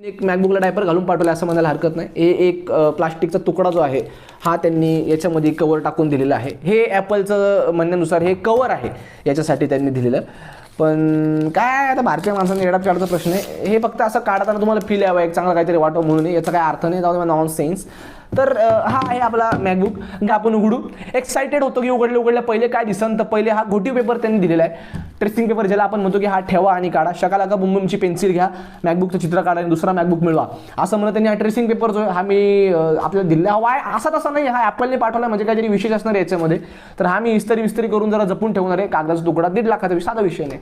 एक मॅकबुकला डायपर घालून पाठवलं असं म्हणायला हरकत नाही. हे एक प्लास्टिकचा तुकडा जो आहे हा त्यांनी याच्यामध्ये कवर टाकून दिलेला आहे. हे ॲपलचं म्हणण्यानुसार हे कवर आहे याच्यासाठी त्यांनी दिलेलं. पण काय आता भारतीय माणसांनी येडाप काढायचा प्रश्न आहे. हे फक्त असं काढताना तुम्हाला फील यावं, एक चांगलं काहीतरी वाटावं म्हणून, याचा काय अर्थ नाही, जाऊ नॉन सेन्स. तर हा आहे आपला मॅकबुक. आपण उघडू. एक्साइटेड होतो की उघडल्या पहिले काय दिसन, तर पहिले हा घोटीव पेपर त्यांनी दिलेला आहे, ट्रेसिंग पेपर, ज्याला आपण म्हणतो की हा ठेवा आणि काढा. शकाला का बुमबुमची पेन्सिल घ्या, मॅकबुकचं चित्र काढा आणि दुसरा मॅकबुक मिळवा, असं म्हणत त्यांनी हा ट्रेसिंग पेपर जो हा मी आपल्याला दिला हवा आहे. असा तसा नाही, हा ॲपलने पाठवला म्हणजे काहीतरी विशेष असणार आहे याच्यामध्ये. तर हा मी इस्त्री करून जरा जपून ठेवणार आहे. कागदाचा तुकडा 1.5 लाखाचा साधा विषय नाही.